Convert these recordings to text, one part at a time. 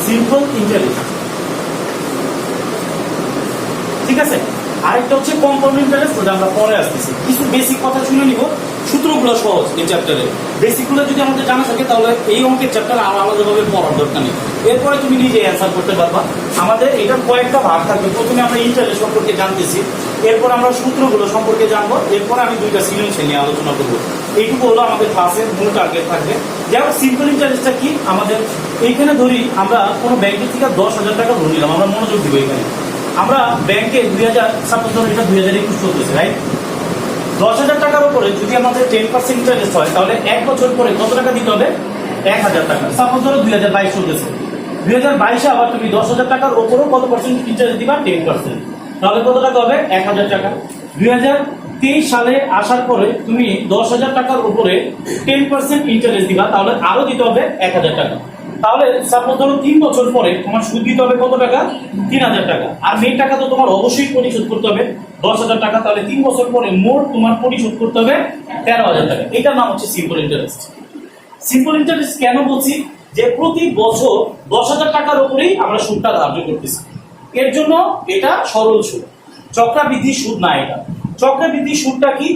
Simple interest, ঠিক আছে। আরেকটা হচ্ছে কম্পাউন্ড ইন্টারেস্ট, ওটা আমরা পরে আসতেছি। কিছু বেসিক কথা শুনে নিব, সূত্রগুলো সহজ এই চ্যাপ্টারে। বেসিকগুলো যদি আমাদের জানা থাকে তাহলে এই অঙ্কের চ্যাপ্টার আর আলাদাভাবে পড়ার দরকার নেই, এরপরে তুমি নিজে অ্যান্সার করতে পারবা। আমাদের এটার কয়েকটা ভাগ থাকবে। প্রথমে আমরা ইন্টারেস্ট সম্পর্কে জানতেছি, এরপর আমরা সূত্রগুলো সম্পর্কে জানবো, এরপর আমি দুইটা সৃজনশীল নিয়ে আলোচনা করবো। এইটুকু হলো আমাদের ক্লাসের মূল টার্গেট থাকবে। যেমন সিম্পল ইন্টারেস্টটা কি, আমাদের এইখানে ধরি আমরা কোনো ব্যাংকের থেকে 10,000 টাকা ধরে নিলাম, আমরা মনোযোগ দিব এখানে। আমরা ব্যাংকে 2000, সাপোজ ধরো এটা 2021 চলতেছে, রাইট। 10,000 টাকার উপরে যদি আমাদের 10% ইন্টারেস্ট হয়, তাহলে এক বছর পরে কত টাকা দিতে হবে? 1,000 টাকা। সাপোজ ধরো 2022 চলতেছে, 2022 আবার তুমি 10,000 টাকার উপরেও কত পার্সেন্ট ইন্টারেস্ট দিবা? 10%। তাহলে কত টাকা হবে? 1,000 টাকা। 2023 সালে আসার পরে তুমি 10,000 টাকার উপরে 10% ইন্টারেস্ট দিবা, তাহলে আরো দিতে হবে 1,000 টাকা। তাহলে সাপোজ ধরো 3 বছর পরে তোমার সুদ দিতে হবে কত টাকা? 3,000 টাকা। আর মেন টাকা তো তোমার অবশ্যই পরিশোধ করতে হবে 10,000 টাকা। তাহলে 3 বছর পরে মোট তোমার পরিশোধ করতে হবে 13,000 টাকা। এটার নাম হচ্ছে সিম্পল ইন্টারেস্ট। সিম্পল ইন্টারেস্ট কেন বলছি? যে প্রতি বছর 10,000 টাকার উপরেই আমরা সুদটা ধার্য করতেছি, এর জন্য এটা সরল সুদ, চক্রবৃদ্ধি সুদ না। এটা চক্রবৃদ্ধি সুদটা কি?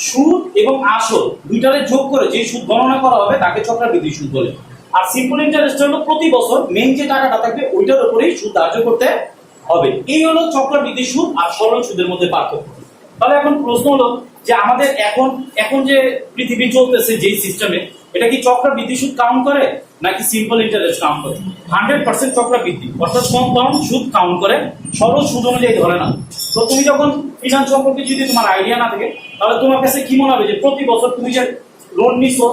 সুদ এবং আসল দুইটারে যোগ করে যে সুদ গণনা করা হবে তাকে চক্রবৃদ্ধি সুদ বলে। আর সিম্পল ইন্টারেস্ট হলো প্রতি বছর মেইন যে টাকাটা থাকবে ওইটার উপরেই সুদ ধার্য করতে হবে। এই হলো চক্রবৃদ্ধি সুদ আর সরল সুদের মধ্যে পার্থক্য। তাহলে এখন প্রশ্ন হলো যে আমাদের এখন যে পৃথিবী চলতেছে যেই সিস্টেমে, এটা কি চক্রবৃদ্ধি সুদ কাউন্ট করে নাকি সিম্পল ইন্টারেস্ট কাউন্ট করে? 100% চক্রবৃদ্ধি অর্থাৎ কম্পাউন্ড সুদ কাউন্ট করে, সরল সুদ অনুযায়ী ধরে না। তো তুমি যখন ফিনান্স সম্পর্কে যদি তোমার আইডিয়া না থাকে, তাহলে তোমার কাছে কি মনে হবে যে প্রতি বছর তুমি যে লোন নিছো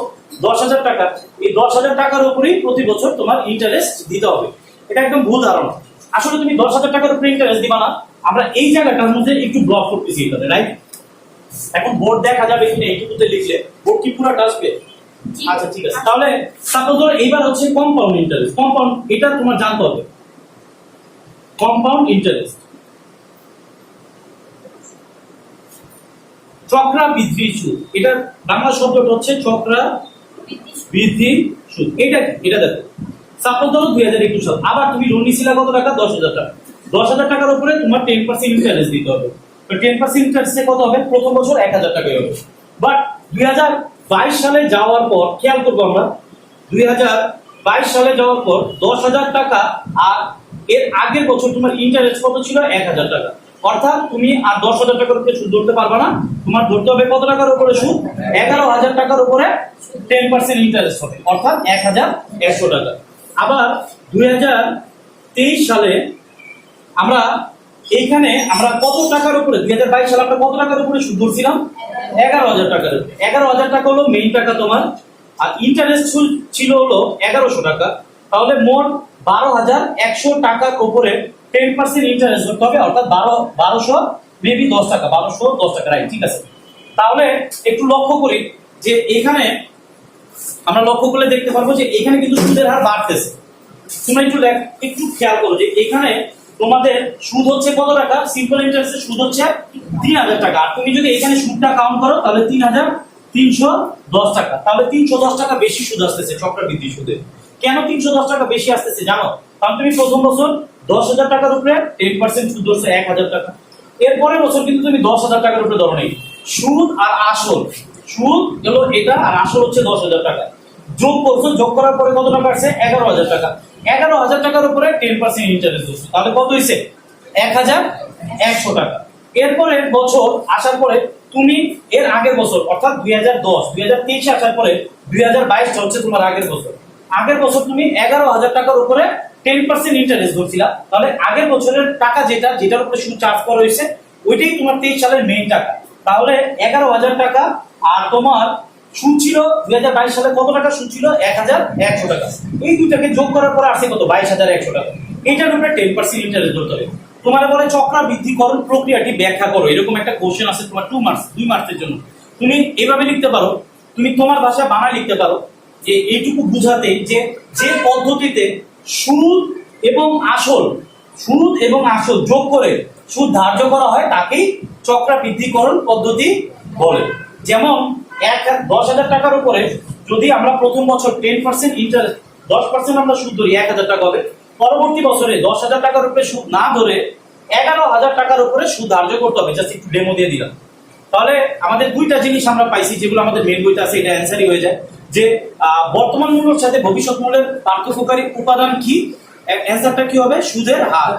10,000 টাকা, এই 10,000 টাকার উপরেই প্রতি বছর তোমার ইন্টারেস্ট দিতে হবে। এটা একদম ভুল ধারণা। আসলে তুমি 10,000 টাকার উপরে ইন্টারেস্ট দিবা না, আমরা এই জায়গাটার মধ্যে একটু ব্লক করতেছি এটাতে, রাইট। এখন বোর্ড দেখা যাবে কিনা এইটুকুতে লিখলে, বোর্ড কি পুরোটা আসবে? আচ্ছা ঠিক আছে। তাহলে সাপোজ ধরো এইবার হচ্ছে কম্পাউন্ড ইন্টারেস্ট। কম্পাউন্ড এটা তোমার জানতে হবে। কম্পাউন্ড ইন্টারেস্ট চক্রবৃদ্ধি সুদ, এটা বাংলা শব্দটা হচ্ছে চক্রবৃদ্ধি সুদ। এটা দেখো, সাপোজ ধরো 2021 সাল, আবার তুমি লোন নিছিলা কত টাকা? 10,000 টাকা। 10,000 টাকার উপরে তোমার 10% ইন্টারেস্ট দিতে হবে। তো 10% ইন্টারেস্টে কত হবে? প্রথম বছর 1,000 টাকা হবে। বাট 2022 সালে যাওয়ার পর খেয়াল করবো আমরা, 2022 সালে যাওয়ার পর 10,000 টাকা আর এর আগের বছর তোমার ইন্টারেস্ট কত ছিল? 1,000 টাকা। অর্থাৎ তুমি আর 10,000 টাকার উপরে সুদ ধরতে পারবে না, তোমার ধরতে হবে কত টাকার উপরে সুদ? 11,000 টাকার উপরে 10% ইন্টারেস্ট হবে, অর্থাৎ 1,100 টাকা। আবার 2023 সালে আমরা এইখানে আমরা কত টাকার উপরে, 2022 সালে আমরা কত টাকার উপরে সুদ ধরছিলাম? 11,000 টাকার। 11,000 টাকা হলো মেইন টাকা তোমার, আর ইন্টারেস্ট ছিল হলো 1,100 টাকা। তাহলে মোট 12,100 টাকার উপরে 10% ইন্টারেস্ট ধরতে হবে, অর্থাৎ 1200 মেবি 10 টাকা, 1210 টাকা, রাইট, ঠিক আছে। তাহলে একটু লক্ষ্য করি যে এখানে আমরা লক্ষ্য করলে দেখতে পারবো যে এখানে কিন্তু সুদের হার বাড়তেছে। তোমরা একটু খেয়াল করো যে এখানে তোমাদের সুদ হচ্ছে কত টাকা? সিম্পল ইন্টারেস্টের সুদ হচ্ছে 3,000 টাকা। আর তুমি যদি এখানে সুদটা কাউন্ট করো তাহলে 3,310 টাকা। তাহলে 310 টাকা বেশি সুদ আসতেছে চক্রবৃদ্ধি সুদে। কেন 310 টাকা বেশি আসতেছে জানো? কারণ তুমি প্রথম বছর 10,000 টাকার উপরে 10% সুদ ধরছো 1,000 টাকা। এরপরের বছর কিন্তু তুমি 10,000 টাকার উপরে ধরো নেই। সুদ আর আসল, সুদ হলো এটা আর আসল হচ্ছে 10,000 টাকা। যোগ করছো, যোগ করার পরে কত টাকা আসছে? 11,000 টাকা। 11,000 টাকার উপরে 10% ইন্টারেস্ট হচ্ছে, তাহলে কত হয়েছে? 1,100 টাকা। এরপরে বছর আসার পরে তুমি এর আগের বছর অর্থাৎ 2023 আসার পরে 2022 হচ্ছে তোমার আগের বছর। আগের বছর তুমি 11,000 টাকার উপরে 10% ইন্টারেস্ট ধরছিলা, তাহলে আগের বছরের টাকা যেটার উপরে সুদ চার্জ করা হয়েছে ওইটাই তোমার 23 সালের মেইন টাকা। তাহলে 11,000 টাকা আর তোমার সুদ ছিল 2022 সালে কত টাকা সুদ ছিল? 1,100 টাকা। এই দুটাকে যোগ করার পর আসছে কত? 22,100 টাকা। এইটার উপরে 10% ইন্টারেস্ট ধরতে হবে। তোমার বলে চক্রবৃদ্ধিকরণ প্রক্রিয়াটি ব্যাখ্যা করো, এরকম একটা কোশ্চেন আছে তোমার 2 মার্কসের জন্য। তুমি এভাবে লিখতে পারো, তুমি তোমার ভাষায় বানায় লিখতে পারো যে এইটুকু বুঝাতে যে পদ্ধতিতে সুদ এবং আসল যোগ করে সুদ ধার্য করা হয় তাকেই চক্রবৃদ্ধিকরণ পদ্ধতি বলে। যেমন 10,000 টাকার উপরে যদি আমরা প্রথম বছর 10% ইন্টারেস্ট 10% আমরা সুদ ধরি 1,000 টাকা হবে, পরবর্তী বছরে 10,000 টাকার উপরে সুদ না ধরে 11,000 টাকার উপরে সুদ ধার্য করতে হবে। জাস্ট একটু ডেমো দিয়ে দিলাম। তাহলে আমাদের দুইটা জিনিস আমরা পাইছি, যেগুলো আমাদের মেন বইতে আছে, এটা অ্যান্সারই হয়ে যায় যে বর্তমান মূল্যের সাথে ভবিষ্যৎ মূল্যের পার্থক্যকারী উপাদান কি, অ্যান্সারটা কি হবে, সুদের হার।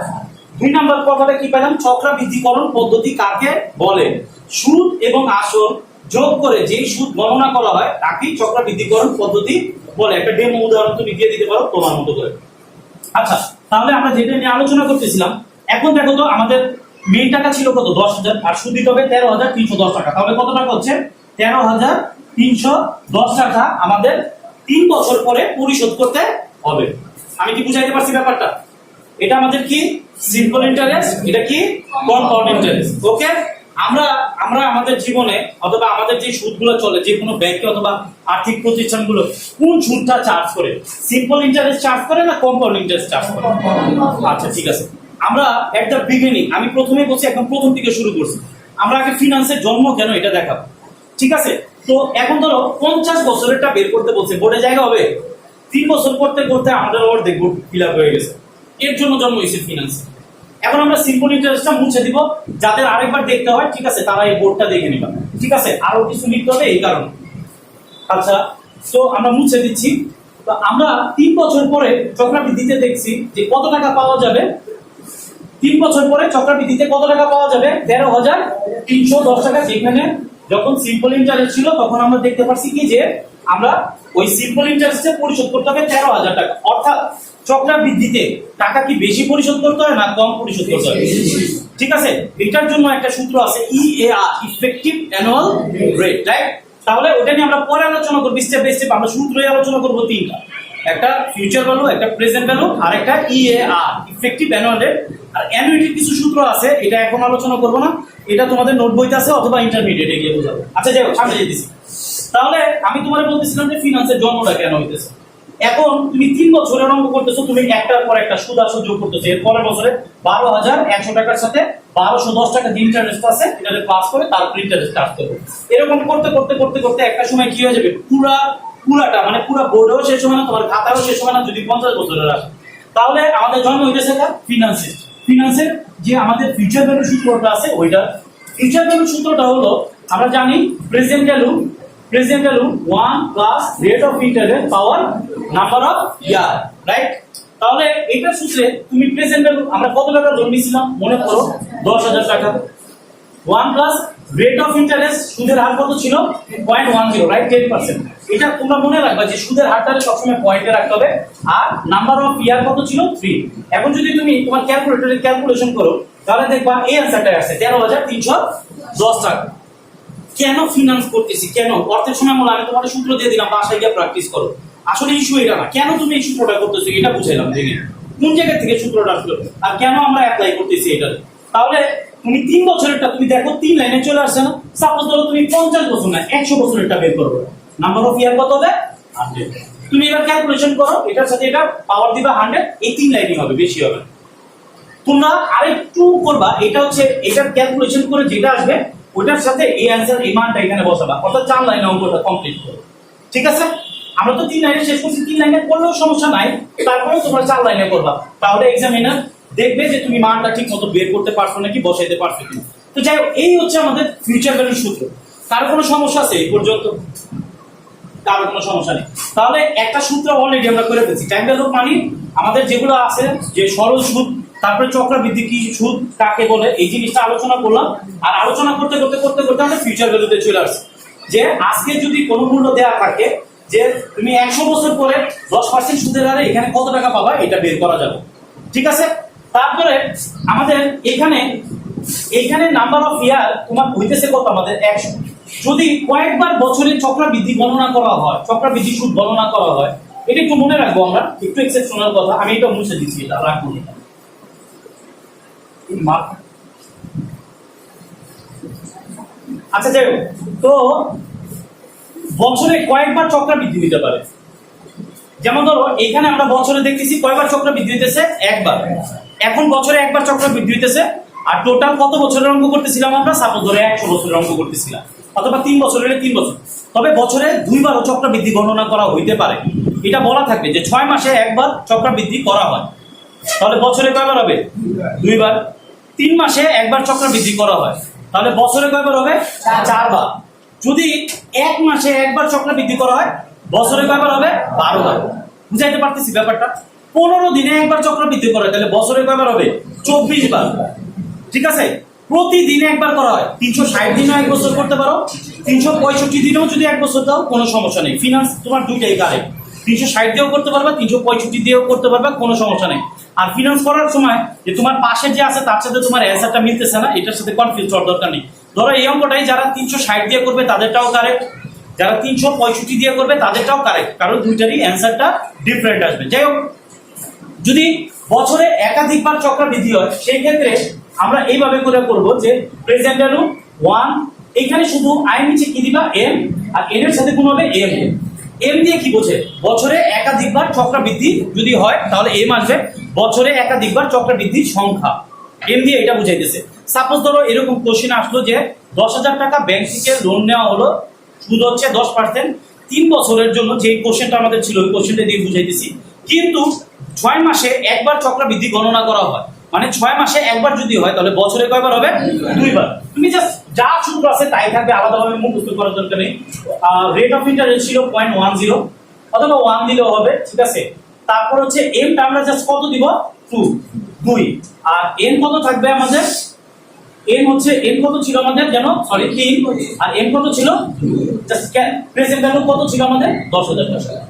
2 নাম্বার কথাটা কি পেলাম, চক্রবৃদ্ধিকরণ পদ্ধতি কাকে বলে? সুদ এবং আসল যোগ করে যেই সুদ গণনা করা হয় তাকেই চক্রবৃদ্ধিকরণ পদ্ধতি বলে। একটা ডেমো উদাহরণ তুমি দিয়ে দিতে পারো তোমার মতো করে। আচ্ছা, তাহলে আমরা যেটা নিয়ে আলোচনা করতেছিলাম, এখন দেখো তো আমাদের মেইন টাকা ছিল কত, 10,000, আর সুদ দিতে হবে 13,310 টাকা। তাহলে কত টাকা হচ্ছে, 13,310 টাকা আমাদের 3 বছর পরে পরিশোধ করতে হবে। আমি কি বুঝাইতে পারছি ব্যাপারটা? এটা আমাদের কি সিম্পল ইন্টারেস্ট, এটা কি কম্পাউন্ড ইন্টারেস্ট। ওকে, আমরা আমাদের জীবনে অথবা আমাদের যে সুদগুলো চলে, যে কোনো ব্যাংকে অথবা আর্থিক প্রতিষ্ঠানগুলো কোন সুদটা চার্জ করে, সিম্পল ইন্টারেস্ট চার্জ করে না কম্পাউন্ড ইন্টারেস্ট চার্জ করে? আচ্ছা ঠিক আছে, আমরা এট দ্য বিগিনিং, আমি প্রথমে বলছি, একদম প্রথম থেকে শুরু করছি। আমরা আগে ফিনান্সের জন্ম কেন এটা দেখাবো, ঠিক আছে? তো এখন ধরো 50 বছরেরটা বের করতে বলছে, বোর্ডে জায়গা হবে? 3 বছর করতে করতে আমাদের অর্ধেক বোর্ড ফিল আপ হয়ে গেছে। এর জন্য জন্ম হয়েছে ফিনান্স। এখন আমরা সিম্পল ইন্টারেস্টটা মুছে দিব, যাদের আরেকবার দেখতে হয়, ঠিক আছে, তারা এই বোর্ডটা দেখে নিবা, ঠিক আছে? আরো কিছু লিখতে হবে এই কারণে। আচ্ছা, তো আমরা মুছে দিচ্ছি। তো আমরা 3 বছর পরে চক্রবৃদ্ধিতে দেখছি যে কত টাকা পাওয়া যাবে। 3 বছর পরে চক্রবৃদ্ধিতে কত টাকা পাওয়া যাবে, 13,310 টাকা। যেখানে যখন সিম্পল ইন্টারেস্ট ছিল তখন আমরা দেখতে পাচ্ছি কি যে আমরা ওই সিম্পল ইন্টারেস্টে পরিশোধ করতে হবে 13,000 টাকা। অর্থাৎ চক্রবৃদ্ধিতে টাকা কি বেশি পরিশোধ করতে হয় না কম পরিশোধ করতে হয়? ঠিক আছে, এটার জন্য একটা সূত্র আছে, EAR, effective annual rate, right? তাহলে ওটা নিয়ে আমরা পরে আলোচনা করব স্টেপ বাই স্টেপ। আমরা সূত্রই আলোচনা করব 3টা, একটা ফিউচার ভ্যালু, একটা প্রেজেন্ট ভ্যালু, আর একটা ইএআর, ইফেক্টিভ অ্যানুয়াল রেট। আর অ্যানুইটির কিছু সূত্র আছে, এটা এখন আলোচনা করব না, এটা তোমাদের নোট বইতে আছে অথবা ইন্টারমিডিয়েটে গিয়ে বোঝাবো। আচ্ছা যাই হোক, সামনে যেতেছি। তাহলে আমি তোমার বলতেছিলাম যে ফিনান্সের জন্মটা কেন হইতেছে। এখন তুমি 3 বছরের অঙ্ক করতেছো, তুমি একটার পর একটা সুদ আসল যোগ করতেছো। এর পরের বছরে 12,100 টাকার সাথে 1,210 টাকা ইন্টারেস্ট আছে, এটাকে প্লাস করে তারপর ইন্টারেস্ট চার্জ করবে। এরকম করতে করতে করতে করতে একটা সময় কি হয়ে যাবে, পুরাটা মানে পুরো বোর্ডেও শেষ হবে না, তোমার খাতাও শেষ হবে না যদি 50 বছরের আসে। তাহলে আমাদের জন্ম হইতেছে ফিনান্সের যে আমাদের ফিউচার ভ্যালু সূত্রটা আছে, ওইটা ফিউচার ভ্যালু সূত্রটা হলো, আমরা জানি present value 1 plus rate of interest power number of year, right? তাহলে এটা সূত্রে তুমি প্রেজেন্ট ভ্যালু আমরা কত টাকা লোন নিয়েছিলাম মনে করো, 10,000 টাকা। 1 প্লাস রেট অফ ইন্টারেস্ট, সুদের হার কত ছিল, 0.10, রাইট? 10%। এটা তোমরা মনে রাখবা যে সুদের হারটারে সবসময় পয়েন্টে রাখতে হবে। আর নাম্বার অফ ইয়ার কত ছিল, 3। এখন যদি তুমি তোমার ক্যালকুলেটরে ক্যালকুলেশন করো, তাহলে দেখবা এই অ্যান্সারটা আসছে 13,310 টাকা। কেন ফিনান্স করতেছি, কেন? অর্থের সময় মূল্য আমি তোমাদের সূত্র দিয়ে দিলাম, বাসায় গিয়ে প্র্যাকটিস করো। আসলে ইস্যু এটা না, কেন তুমি এই সূত্রটা করতেছো এটা বুঝাইলাম, দেখে কোন জায়গা থেকে সূত্রটা আসলো আর কেন আমরা অ্যাপ্লাই করতেছি এটা। তাহলে তুমি 3 বছরেরটা তুমি দেখো 3 লাইনে চলে আসছে না। সাপোজ ধরো তুমি 50 বছর না 100 বছরেরটা বের করবে, নাম্বার অফ ইয়ার কত হবে, 100। তুমি এবার ক্যালকুলেশন করো, এটার সাথে এটা পাওয়ার দিবা 100, এই 3 লাইনই হবে, বেশি হবে। তোমরা আরেকটু করবা, এটা হচ্ছে এটার ক্যালকুলেশন করে যেটা আসবে ওটার সাথে এই অ্যান্সার, এই মানটা এখানে বসাবা, অর্থাৎ 4 লাইনে অঙ্কটা কমপ্লিট করো। ঠিক আছে, আমরা তো 3 লাইনে শেষ করছি, 3 লাইনে করলেও সমস্যা নাই, তারপরে তোমরা 4 লাইনে করবা। তাহলে এক্সামিনার দেখবে যে তুমি মানটা ঠিক মতো বের করতে পারছো নাকি, বসাইতে পারছো কিনা। তো যাই হোক, এই হচ্ছে আমাদের ফিউচার ভ্যালুর সূত্র। কারো কোনো সমস্যা আছে এই পর্যন্ত? কারো কোনো সমস্যা নেই। তাহলে একটা সূত্র অলরেডি আমরা করে ফেলছি। টাইম ভ্যালু মানে আমাদের যেগুলো আছে, যে সরল সুদ, তারপরে চক্রবৃদ্ধি কি সুদ কাকে বলে, এই জিনিসটা আলোচনা করলাম। আর আলোচনা করতে করতে করতে করতে আমরা ফিউচার ভ্যালুতে চলে আসছি, যে আজকে যদি কোনো মূল্য দেওয়া থাকে যে তুমি 100 বছর পরে 10% সুদের হারে এখানে কত টাকা পাবা, এটা বের করা যাবে। ঠিক আছে, তারপরে আমাদের এইখানে নাম্বার অফ ইয়ার তোমার হইতেছে কত, আমাদের 100। যদি কয়েকবার বছরে চক্রবৃদ্ধি গণনা করা হয়, চক্রবৃদ্ধি সুদ গণনা করা হয়, এটা একটু মনে রাখবো আমরা, একটু এক্সেপশনাল কথা, আমি এটা মুছে দিচ্ছি, এটা রাখবো না। আচ্ছা যাই হোক, তো বছরে কয়েকবার চক্রবৃদ্ধি দিতে পারে। যেমন ধরো এখানে আমরা বছরে দেখতেছি কয়বার চক্রবৃদ্ধি হইতেছে, একবার। এখন বছরে একবার চক্রবৃদ্ধি হইতেছে, আর টোটাল কত বছরের অঙ্ক করতেছিলাম আমরা, সাপোজ ধরে 100 বছরের অঙ্ক করতেছিলাম, অথবা 3 বছরের 3 বছর। তবে বছরে 2 বারও চক্রবৃদ্ধি গণনা করা হইতে পারে। এটা বলা থাকবে যে 6 মাসে একবার চক্রবৃদ্ধি করা হয়। তাহলে বছরে কয়বার হবে? দুইবার। 3 মাসে একবার চক্রবৃদ্ধি করা হয়, তাহলে বছরে কয়বার হবে? 4 বার। যদি 1 মাসে একবার চক্রবৃদ্ধি করা হয়, বছরে কয়বার হবে? 12 বার। বুঝাইতে পারতেছি ব্যাপারটা? 15 দিনে একবার চক্রবৃদ্ধি করা হয়, তাহলে বছরে কয়বার হবে? 24 বার। ঠিক আছে, প্রতিদিনে একবার করা হয়। 360 দিনও এক বছর করতে পারো, 365 দিনেও যদি এক বছর দাও কোনো সমস্যা নেই। ফিনান্স তোমার দুইটাই কারেক্ট, 360 দিয়েও করতে পারবা, 365 দিয়েও করতে পারবা, কোনো সমস্যা নেই। আর ফিনান্স করার সময় যে তোমার পাশে যে আছে তার সাথে তোমার অ্যান্সারটা মিলতেছে না, এটার সাথে কনফিউজ হওয়ার দরকার নেই। ধরো এই অঙ্কটাই যারা 360 দিয়ে করবে তাদেরটাও কারেক্ট, যারা 365 দিয়ে করবে তাদেরটাও কারেক্ট, কারণ দুইটারই অ্যান্সারটা ডিফারেন্ট আসবে। যাই হোক, যদি বছরে একাধিকবার চক্রবৃদ্ধি হয় সেই ক্ষেত্রে আমরা এইভাবে করে করব যে প্রেজেন্ট ভ্যালু 1, এখানে শুধু আই নিচে কি দিবা? এম, আর এন এর সাথে কোন হবে? এম। এম দিয়ে কি বোঝে? বছরে একাধিকবার চক্রবৃদ্ধি যদি হয় তাহলে এম আসবে বছরে একাধিকবার চক্রবৃদ্ধির সংখ্যা। এম দিয়ে এটা বুঝাইতেছে। সাপোজ ধরো এরকম কোশ্চেন আসলো যে 10,000 টাকা ব্যাংক থেকে লোন নেওয়া হলো, সুদ হচ্ছে 10%, 3 বছরের জন্য। যে কোশ্চেনটা আমাদের ছিল ওই কোশ্চেনটা দিয়ে বুঝাইতেছি। কিন্তু 6 মাসে একবার চক্রবৃদ্ধি গণনা করা হয়, মানে 6 মাসে একবার যদি হয় তাহলে বছরে কয়বার হবে? 2 বার। তুমি জাস্ট যা সূত্র আছে তাই থাকবে, আলাদাভাবে মুখস্থ করার দরকার নেই। রেট অফ ইন্টারেস্ট ছিল 0.10 অথবা 1 দিলেও হবে, ঠিক আছে। তারপর হচ্ছে এমটা আমরা জাস্ট কত দিব? 2। আর এন কত থাকবে আমাদের? এন হচ্ছে এন কত ছিল আমাদের যেন? সরি 3। আর এন কত ছিল? জাস্ট প্রেজেন্ট ভ্যালু কত ছিল আমাদের? 10,000 টাকা।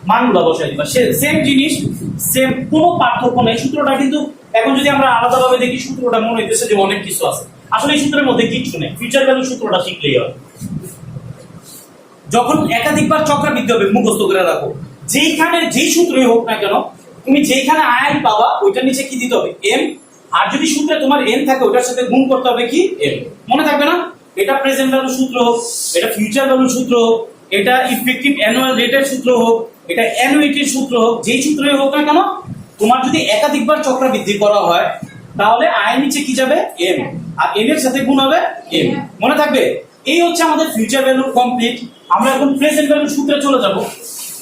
মানগুলো বসাই দিবা, সেম জিনিস, সেম, কোনো পার্থক্য নেই। সূত্রটা কিন্তু এখন যদি আমরা আলাদাভাবে দেখি সূত্রটা মনে হইতেছে যে অনেক কিছু আছে, আসলে এই সূত্রের মধ্যে কিছু নেই। ফিউচার ভ্যালু সূত্রটা শিখলেই হয়। যখন একাধিকবার চক্রবৃদ্ধি হবে মুখস্থ করে রাখো, যেইখানে যেই সূত্রই হোক না কেন, তুমি যেইখানে আই পাবা ওইটার নিচে কি দিতে হবে? এম। আর যদি সূত্রে তোমার এন থাকে ওইটার সাথে গুণ করতে হবে কি? এম। মনে থাকবে না? এটা প্রেজেন্ট ভ্যালু সূত্র হোক, এটা ফিউচার ভ্যালু সূত্র হোক, এটা ইফেক্টিভ অ্যানুয়াল রেটের সূত্র হোক, এটা অ্যানুইটির সূত্র হোক, যেই সূত্রই হোক না কেন, তোমার যদি একাধিকবার চক্রবৃদ্ধি করা হয় তাহলে আই নিচে কি যাবে? এম। আর এম এর সাথে গুণ হবে এম। মনে থাকবে? এই হচ্ছে আমাদের ফিউচার ভ্যালু কমপ্লিট। আমরা এখন প্রেজেন্ট ভ্যালু সূত্রে চলে যাব।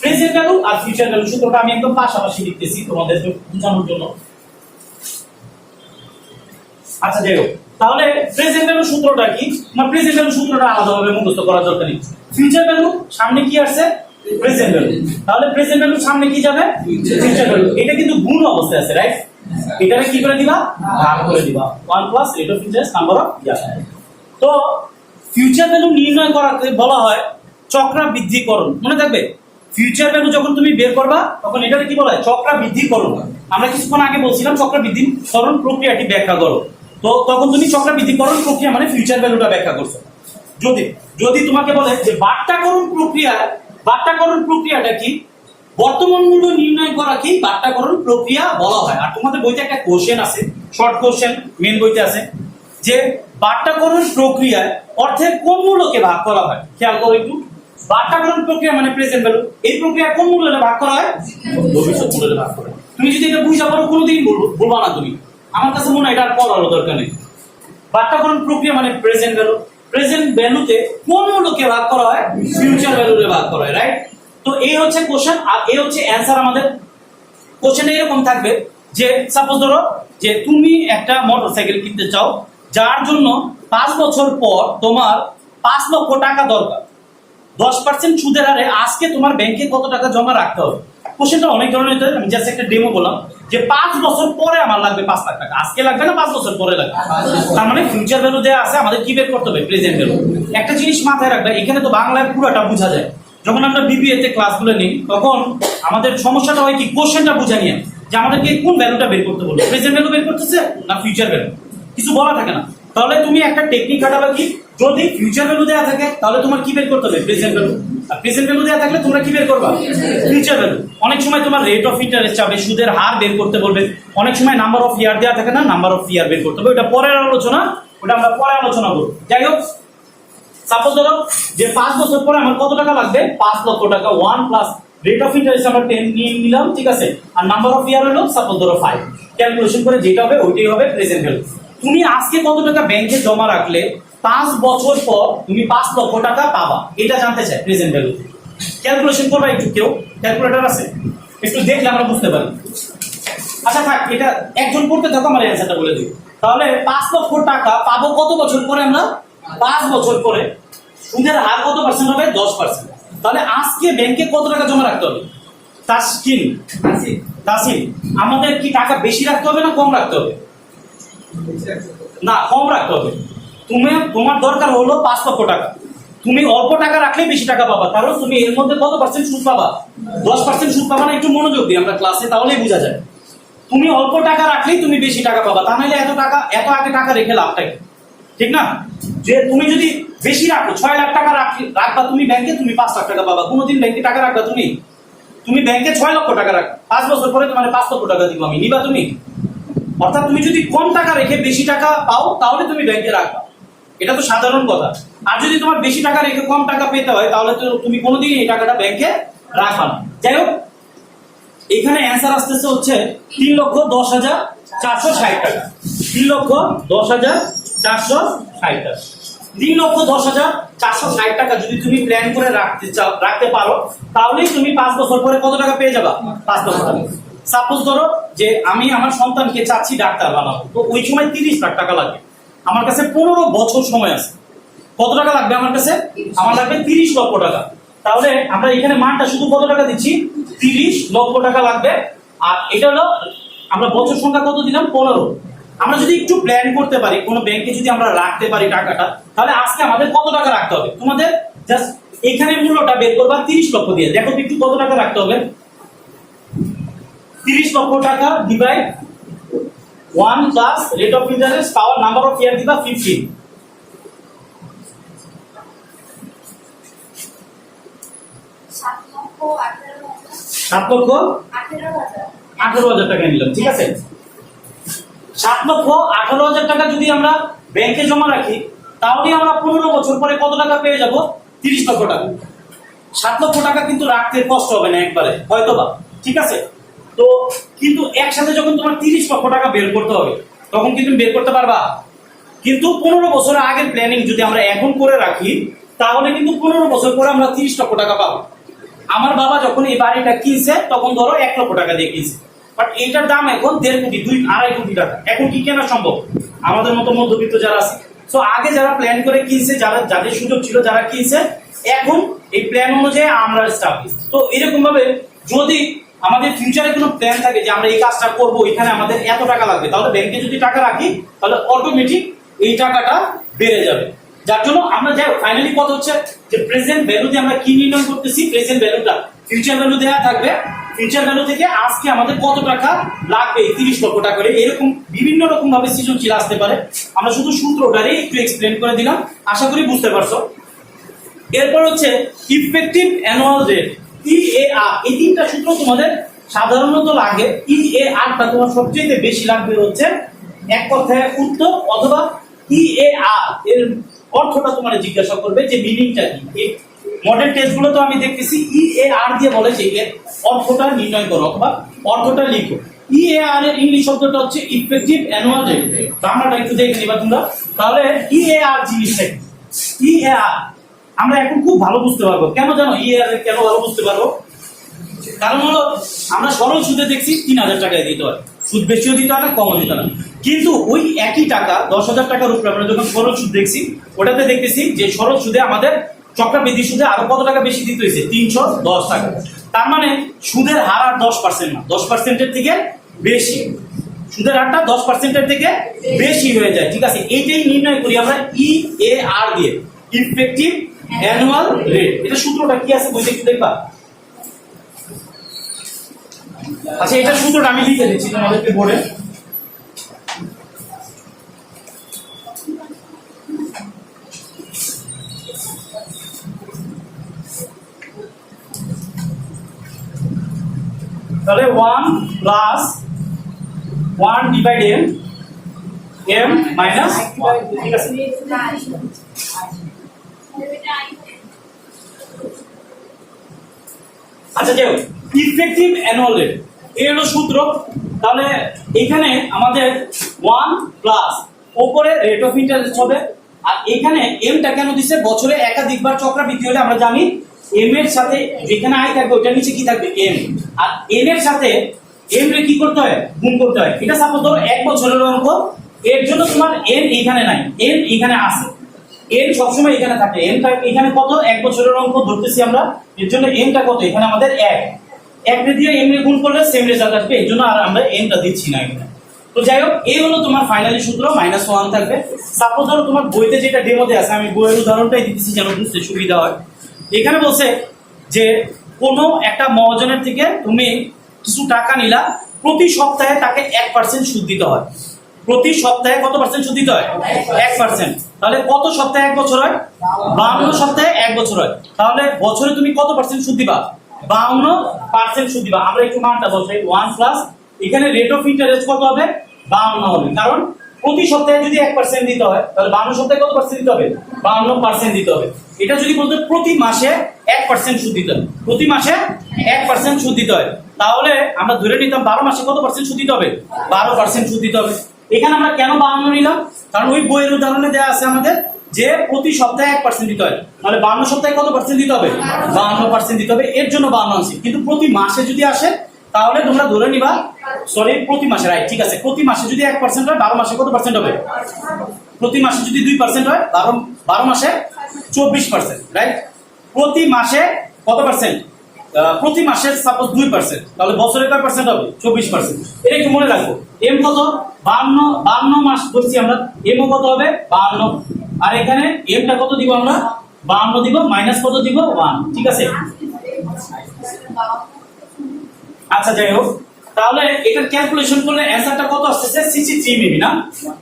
প্রেজেন্ট ভ্যালু আর ফিউচার ভ্যালু সূত্রটা আমি একদম পাশাপাশি লিখতেছি তোমাদের বোঝানোর জন্য। আচ্ছা যাই হোক, তাহলে প্রেজেন্ট ভ্যালু সূত্রটা কি? আমার প্রেজেন্ট ভ্যালু সূত্রটা আলাদাভাবে মুখস্থ করার দরকার নেই। ফিউচার ভ্যালু সামনে কি আসছে? Present value. তাহলে প্রেজেন্ট ভ্যালু সামনে কি যাবে? Future value. এটা কিন্তু গুণ অবস্থায় আছে, রাইট? এটারে কি করে দিবা? ভাগ করে দিবা। 1 plus rate of interest number of year. তো ফিউচার ভ্যালু নির্ণয় করাকে বলা হয় চক্রবৃদ্ধিকরণ। মনে থাকবে? ফিউচার ভ্যালু যখন তুমি বের করবা তখন এটাকে কি বলা হয়? চক্রবৃদ্ধিকরণ। আমরা কিছুক্ষণ আগে বলছিলাম চক্রবৃদ্ধিকরণ প্রক্রিয়াটি ব্যাখ্যা করো, তো তখন তুমি চক্রবৃদ্ধিকরণ প্রক্রিয়া মানে ফিউচার ভ্যালুটা ব্যাখ্যা করছো। যদি যদি তোমাকে বলে যে বাট্টাকরণ প্রক্রিয়াটা কি? বর্তমান মূল্য নির্ণয় করা কি বাট্টাকরণ প্রক্রিয়া বলা হয়। আর তোমাদের বইতে একটা কোশ্চেন আছে, শর্ট কোশ্চেন মেন বইতে আছে, যে বাট্টাকরণ প্রক্রিয়ায় অর্থের কোন মূল্যকে ভাগ করা হয়। খেয়াল করো একটু, বাট্টাকরণ প্রক্রিয়া মানে প্রেজেন্ট ভ্যালু, এই প্রক্রিয়া কোন মূল্যে ভাগ করা হয়? ভবিষ্যৎ মূল্যে ভাগ করা হয়। তুমি যদি এটা বুঝা পারো কোনোদিন বলবা না তুমি। আমার কাছে মনে হয় এটা আর পড়ারও দরকার নেই। বাট্টাকরণ প্রক্রিয়া মানে প্রেজেন্ট ভ্যালু, প্রেজেন্ট ভ্যালুতে কোন মূল্যকে ভাগ করা হয়? ফিউচার ভ্যালুতে ভাগ করা হয়, রাইট? তো এই হচ্ছে কোশ্চেন, আর এই হচ্ছে অ্যান্সার। আমাদের কোশ্চেনে এরকম থাকবে যে সাপোজ ধরো যে তুমি একটা মোটরসাইকেল কিনতে চাও, যার জন্য 5 বছর পর তোমার 5 লক্ষ টাকা দরকার। 10% সুদের হারে আজকে তোমার ব্যাংকে কত টাকা জমা রাখতে হবে? কোশ্চেনটা অনেক ধরনের হতে, আমি জাস্ট একটা ডেমো বললাম যে 5 বছর পরে আমার লাগবে 5 লাখ টাকা, আজকে লাগবে না 5 বছর পরে লাগবে। তার মানে ফিউচার ভ্যালু দেয়া আছে, আমাদের কি বের করতে হবে? Present value. একটা জিনিস মাথায় রাখবে, এখানে তো বাংলায় পুরোটা বোঝা যায়। যখন আমরা বিবিএ তে ক্লাসগুলো নিই তখন আমাদের সমস্যাটা হয় কি, কোশ্চেনটা বুঝা নিয়ে যে আমাদেরকে কোন ভ্যালুটা বের করতে বলবো, প্রেজেন্ট ভ্যালু বের করতেছে না ফিউচার ভ্যালু, কিছু বলা থাকে না। তাহলে তুমি একটা টেকনিক খাটাবে কি, যদি ফিউচার ভ্যালু দেওয়া থাকে তাহলে তোমার কি বের করতে হবে? Present value. আর প্রেজেন্ট ভ্যালু দেওয়া থাকলে তোমরা কি বের করবা? Future value. অনেক সময় তোমার রেট অফ ইন্টারেস্ট চাবে, সুদের হার বের করতে বলবে, অনেক সময় নাম্বার অফ ইয়ার দেওয়া থাকে না, নাম্বার অফ ইয়ার বের করতে হবে, ওটা পরের আলোচনা, ওটা আমরা পরে আলোচনা করব। যাই হোক, সাপোজ ধরো যে 5 বছর পরে আমার কত টাকা লাগবে? 5 লক্ষ টাকা। 1 প্লাস রেট অফ ইন্টারেস্ট আমরা 10 নিয়ে নিলাম, ঠিক আছে, আর নাম্বার অফ ইয়ার হলো সাপোজ ধরো 5। ক্যালকুলেশন করে যেটা হবে ওইটাই হবে প্রেজেন্ট ভ্যালু। তুমি আজকে কত টাকা ব্যাংকে জমা রাখলে 5 বছর পর তুমি 5 লক্ষ টাকা পাবা, এটা জানতে চাই প্রেজেন্ট ভ্যালু। ক্যালকুলেশন করবা একটু, কেউ ক্যালকুলেটর আছে? একটু দেখলে আমরা বুঝতে পারি। আচ্ছা থাক, এটা একজন পড়তে থাকো, আমার অ্যান্সারটা বলে দিই। তাহলে 5 লক্ষ টাকা পাবো কত বছর পরে আমরা? 5 বছর পরে। সুদের হার কত পার্সেন্ট হবে? 10%। তাহলে আজকে ব্যাংকে কত টাকা জমা রাখতে হবে? তাসকিন, তাসিন, আমাদের কি টাকা বেশি রাখতে হবে না কম রাখতে হবে? না, কম রাখতে হবে। তোমার দরকার হলো 5 লক্ষ টাকা, তুমি অল্প টাকা রাখলে বেশি টাকা পাবা, কারণ তুমি এর মধ্যে কত পার্সেন্ট সুদ পাবা? 10% সুদ পাবা না? একটু মনোযোগ দিই আমরা ক্লাসে, তাহলেই বোঝা যায়। তুমি অল্প টাকা রাখলেই তুমি বেশি টাকা পাবা, তা নাহলে এত আগে টাকা রেখে লাভটা কি? ঠিক না? যে তুমি যদি বেশি রাখো, 6 লাখ টাকা রাখবা তুমি ব্যাংকে, তুমি 5 লাখ টাকা পাবা। কোনোদিন ব্যাংকে টাকা রাখবা তুমি ব্যাংকে 6 লক্ষ টাকা রাখো, 5 বছর পরে তোমার 5 লক্ষ টাকা দিব আমি, নিবা তুমি? অর্থাৎ তুমি যদি কম টাকা রেখে বেশি টাকা পাও তাহলে তুমি ব্যাংকে রাখবা, এটা তো সাধারণ কথা। আর যদি তোমার বেশি টাকা রেখে কম টাকা পেতে হয় তাহলে তো তুমি কোনোদিন এই টাকাটা ব্যাংকে রাখবা না। যাই হোক, এখানে অ্যান্সার আসতেছে হচ্ছে 3,10,460 টাকা। 3,10,460 টাকা। 3,10,460 টাকা যদি তুমি প্ল্যান করে রাখতে পারো, তাহলেই তুমি 5 বছর পরে কত টাকা পেয়ে যাবা? 5 লক্ষ টাকা। সাপোজ ধরো যে আমি আমার সন্তানকে চাচ্ছি ডাক্তার বানাবো, তো ওই সময় 30 লাখ টাকা লাগবে। আমার কাছে 15 বছর সময় আছে। কত টাকা লাগবে আমার কাছে? আমার লাগবে 30 লক্ষ টাকা। তাহলে আমরা এখানে মানটা শুধু কত টাকা দিচ্ছি? 30 লক্ষ টাকা লাগবে। আর এটা হলো আমরা বছর সংখ্যা কত দিলাম? 15। আমরা যদি একটু প্ল্যান করতে পারি, কোন ব্যাংকে যদি আমরা রাখতে পারি টাকাটা, তাহলে আজকে আমাদের কত টাকা রাখতে হবে? তোমাদের জাস্ট এখানে মূল্যটা বের করবা 30 লক্ষ দিয়ে। দেখো তো একটু কত টাকা রাখতে হবে। 30 লক্ষ টাকা divide 1 plus rate of interest power number of year দিবা 15। 7,18,000 টাকা নিলাম, ঠিক আছে? 7,18,000 টাকা যদি আমরা ব্যাংকে জমা রাখি, তাহলে আমরা 15 বছর পরে কত টাকা পেয়ে যাব? 30 লক্ষ টাকা। 7 লক্ষ টাকা কিন্তু রাখতে কষ্ট হবে না একবারে, হয়তোবা, ঠিক আছে? তো কিন্তু একসাথে যখন তোমার 30 লক্ষ টাকা বের করতে হবে, তখন কি তুমি বের করতে পারবা? কিন্তু 15 বছর আগের প্ল্যানিং যদি আমরা এখন করে রাখি, তাহলে কিন্তু 15 বছর পরে আমরা 30 লক্ষ টাকা পাবো। আমার বাবা যখন এই বাড়িটা কিনছে তখন ধরো 1 লক্ষ টাকা দিয়ে কিনছে, বাট এইটার দাম এখন 1.5 কোটি 2-2.5 কোটি টাকা। এখন কি কেনা সম্ভব? আমাদের মতো মধ্যবিত্ত যারা আছে, সো আগে যারা প্ল্যান করে কিনছে, যাদের সুযোগ ছিল, যারা কিনছে, এখন এই প্ল্যান অনুযায়ী আমরা এস্টাবলিশ। তো এরকম ভাবে যদি আমাদের ফিউচারে কোনো প্ল্যান থাকে যে আমরা এই কাজটা করব, এখানে আমাদের এত টাকা লাগবে, তাহলে ব্যাংকে যদি টাকা রাখি তাহলে অটোমেটিক এই টাকাটা বেড়ে যাবে। যার জন্য আমরা যাই ফাইনালি কত হচ্ছে যে প্রেজেন্ট ভ্যালু দিয়ে আমরা কি নির্ণয় করতেছি? প্রেজেন্ট ভ্যালুটা ফিউচার ভ্যালু দেওয়া থাকবে, ফিউচার ভ্যালু থেকে আজকে আমাদের কত টাকা লাগবে 30 লক্ষ টাকা করে। এরকম বিভিন্ন রকম ভাবে সৃজনশীল আসতে পারে। আমরা শুধু সূত্রটারই একটু এক্সপ্লেন করে দিলাম, আশা করি বুঝতে পারছো। এরপর হচ্ছে ইফেক্টিভ অ্যানুয়াল রেট, ইএআর। এই তিনটা সূত্র তোমাদের সাধারণত লাগে। ইএআরটা তোমার সবচেয়ে বেশি লাগবে হচ্ছে এক কথায় উত্তর অথবা ইএআর এর অর্থটা তোমার জিজ্ঞাসা করবে যে মিনিংটা কি। মডেল টেস্ট গুলো তো আমি দেখতেছি ইএআর দিয়ে বলে যে এর অর্থটা নির্ণয় করো অথবা অর্থটা লিখো। ইএআর এর ইংলিশ শব্দটা হচ্ছে ইফেক্টিভ অ্যানুয়াল রেট। বাংলাটা একটু দেখে নিবা তোমরা। তাহলে ইএআর জিনিসটা কি? ইএআর আমরা এখন খুব ভালো বুঝতে পারবো। কেন জানো ইএআর কেন ভালো বুঝতে পারবো? কারণ হলো আমরা সরল সুদে দেখছি 3,000 টাকায় দিতে হয়, সুদ বেশিও দিতে হয় না, কমও দিতে হয় না। কিন্তু ওই একই টাকা 10,000 টাকার উপরে আমরা যখন সরল সুদ দেখছি, ওটাতে দেখতেছি যে সরল সুদে আমাদের চক্রবৃদ্ধি সুদে আরো কত টাকা বেশি দিতে হয়েছে? 310 টাকা। তার মানে সুদের হার আর 10% না, 10%-এর থেকে বেশি। সুদের হারটা 10%-এর থেকে বেশি হয়ে যায়, ঠিক আছে? এইটাই নির্ণয় করি আমরা ইএআর দিয়ে, ইফেক্টিভ অ্যানুয়াল রেট। এটা সূত্রটা কি আছে বইতে একটু দেখবা। আচ্ছা, এটা সূত্রটা আমি লিখে দিচ্ছি তোমাদেরকে বোর্ডে। তাহলে 1 plus 1 divide m, m minus 1, ঠিক আছে? আচ্ছা, যাও ইফেক্টিভ অ্যানুয়াল রেট এই হলো সূত্র। তাহলে এখানে আমাদের 1 প্লাস উপরে রেট অফ ইন্টারেস্ট হবে, আর এখানে এমটা কেন দিছে? বছরে একাধিকবার চক্রবৃদ্ধি হলে আমরা জানি এম এর সাথে যেখানে আই থাকবে ওটার নিচে কি থাকবে? এম। আর এন এর সাথে এম রে কি করতে হয়, গুণ করতে হয়। এটা সাপোজ ধরো 1 বছরের অঙ্ক, এর জন্য তোমার এম এখানে নাই, এম এখানে আছে, এম সবসময় এখানে থাকে। এমটা এখানে কত, 1 বছরের অঙ্ক ধরতেছি আমরা, এর জন্য এমটা কত, এখানে আমাদের 1 রে দিয়ে এম রে গুণ করলে সেম রেজাল্ট আসবে, এর জন্য আর আমরা এমটা দিচ্ছি না এখানে। তো যাই হোক, এই হলো তোমার ফাইনালি সূত্র, -1 থাকবে। সাপোজ ধরো তোমার বইতে যেটা ডেমোতে আছে, আমি বইয়ের উদাহরণটাই দিতেছি যেন বুঝতে সুবিধা হয়। এখানে বলছে যে কোনো একটা মহাজনের থেকে তুমি কিছু টাকা নিলা, প্রতি সপ্তাহে তাকে 1% সুদ দিতে হয়। প্রতি সপ্তাহে কত পার্সেন্ট সুদ দিতে হয়, 1%। তাহলে কত সপ্তাহে 1 বছর হয়, 52 সপ্তাহে 1 বছর হয়। তাহলে বছরে তুমি কত পার্সেন্ট সুদ দিবা, 52% সুদ দিবা। আমরা একটু মানটা বসাই, 1 প্লাস এখানে রেট অফ ইন্টারেস্ট কত হবে, 52 হবে। কারণ প্রতি সপ্তাহে যদি 1% দিতে হয়, তাহলে 52 সপ্তাহে কত পার্সেন্ট দিতে হবে, 52% দিতে হবে। এটা যদি বলতে প্রতি মাসে 1% সুদ দিতে হবে, প্রতি মাসে 1% সুদ দিতে হয়, তাহলে আমরা ধরে নিতাম 12 মাসে কত পার্সেন্ট সুদ দিতে হবে, 12% সুদ দিতে হবে। এখানে আমরা কেন 52 নিলাম, কারণ ওই বইয়ের উদাহরণে দেওয়া আছে আমাদের যে প্রতি সপ্তাহে 1% দিতে হয়, তাহলে 52 সপ্তাহে কত পার্সেন্ট দিতে হবে, 52% দিতে হবে, এর জন্য 52 আনছি। কিন্তু প্রতি মাসে যদি আসে, তাহলে তোমরা ধরে নিবা, সরি প্রতি মাসে, রাইট, ঠিক আছে, প্রতি মাসে যদি 1% হয়, 12 মাসে কত পার্সেন্ট হবে, প্রতি মাসে যদি 2% হয়, 12 মাসে 24%, রাইট। প্রতি মাসে কত পার্সেন্ট, প্রতি মাসে সাপোজ 2%, তাহলে বছরে কয় পার্সেন্ট হবে, 24%। এটা একটু মনে রাখবো। এম কত, 52 মাস বলছি আমরা, এম কত হবে 52, আর এখানে এমটা কত দিব আমরা, 52 দিব, মাইনাস কত দিব, 1, ঠিক আছে। আচ্ছা যাই হোক, তাহলে এটার ক্যালকুলেশন করলে অ্যানসারটা কত আসছে, 63 মেবি না,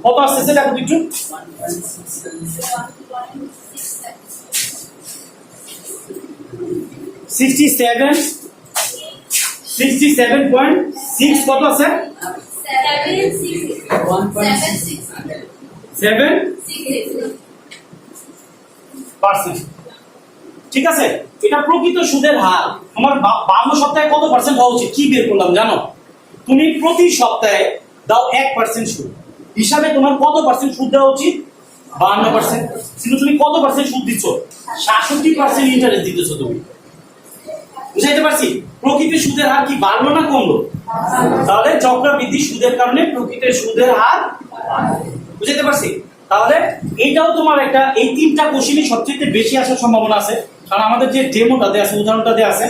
কত আসছে দেখো একটু, 67.6 কত আছে, 7%, ঠিক আছে। এটা প্রকৃত সুদের হার। তোমার 52 সপ্তাহে কত পার্সেন্ট হওয়া উচিত, কি বের করলাম জানো, তুমি প্রতি সপ্তাহে দাও 1% সুদ, হিসাবে তোমার কত পার্সেন্ট সুদ দেওয়া উচিত, 52%। কিন্তু তুমি কত পার্সেন্ট সুদ দিচ্ছ, 67% ইন্টারেস্ট দিতেছো তুমি। বুঝাইতে পারছি, প্রকৃত সুদের হার কি বাড়লো না কমলো, তাহলে চক্রবৃদ্ধি সুদের কারণে প্রকৃত সুদের হার, বুঝাইতে পারছি। তাহলে এইটাও তোমার একটা, এই 3টা কোশ্চেনই সবচেয়ে বেশি আসার সম্ভাবনা আছে, কারণ আমাদের যে ডেমোটা দেওয়া আছে, উদাহরণটা দেওয়া আছে,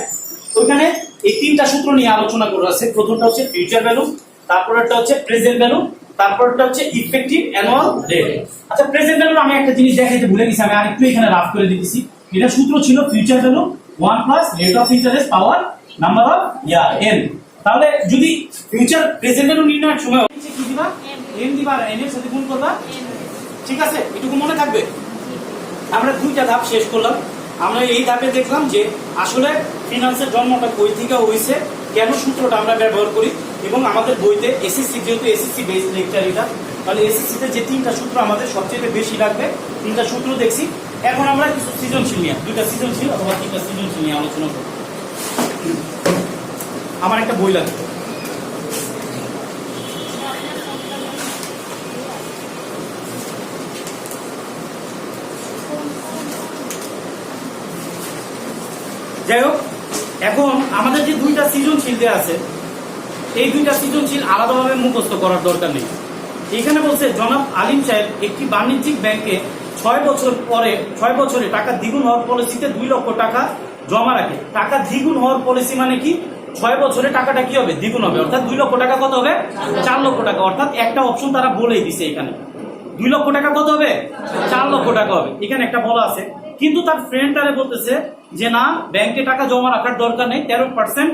ওইখানে এই 3টা সূত্র নিয়ে আলোচনা করা আছে। প্রথমটা হচ্ছে ফিউচার ভ্যালু, তারপরটা হচ্ছে প্রেজেন্ট ভ্যালু, তারপরটা হচ্ছে ইফেক্টিভ অ্যানুয়াল রেট। আচ্ছা, প্রেজেন্ট ভ্যালু আমি একটা জিনিস দেখাইতে ভুলে গেছি, আমি আরেকটু এখানে রাফ করে দিতেছি। এটা সূত্র ছিল future value 1 plus rate of interest power number of year N. তাহলে যদি ফিউচার প্রেজেন্ট ভ্যালু নির্ণয়ের সময় কি দিবা, এন দিবা আর এন এর সাথে গুণ করবা, ঠিক আছে, এটুকু মনে থাকবে। আমরা 2টা ধাপ শেষ করলাম। আমরা এই ধাপে দেখলাম যে আসলে ফিনান্সের জন্মটা কই থেকে হয়েছে, কেন সূত্রটা আমরা ব্যবহার করি, এবং আমাদের বইতে এসএসসি, যেহেতু এসএসসি বেস লেকচার এটা, তাহলে এসএসসিতে যে 3টা সূত্র আমাদের সবচেয়ে বেশি লাগবে, 3টা সূত্র দেখছি। এখন আমরা কিছু সৃজনশীল নিয়ে, 2টা সৃজনশীল অথবা 3টা সৃজনশীল নিয়ে আলোচনা করব। আমার একটা বই লাগবে, যাই হোক। এখন আমাদের যে 2টা সৃজনশীল দেওয়া আছে, এই 2টা সৃজনশীল আলাদাভাবে মুখস্থ করার দরকার নেই। এখানে বলছে জনাব আলিম সাহেব একটি বাণিজ্যিক ব্যাংকে 6 বছরে টাকা দ্বিগুণ হওয়ার পলিসিতে 2 লক্ষ টাকা জমা রাখে। টাকা দ্বিগুণ হওয়ার পলিসি মানে কি, 6 বছরে টাকাটা কি হবে, দ্বিগুণ হবে, অর্থাৎ 2 লক্ষ টাকা কত হবে, 4 লক্ষ টাকা। অর্থাৎ একটা অপশন তারা বলেই দিছে, এখানে 2 লক্ষ টাকা কত হবে, 4 লক্ষ টাকা হবে। এখানে একটা বলা আছে, কিন্তু তার ফ্রেন্ড তারে বলতেছে যে না, ব্যাংকে টাকা জমা রাখার দরকার নেই, 13%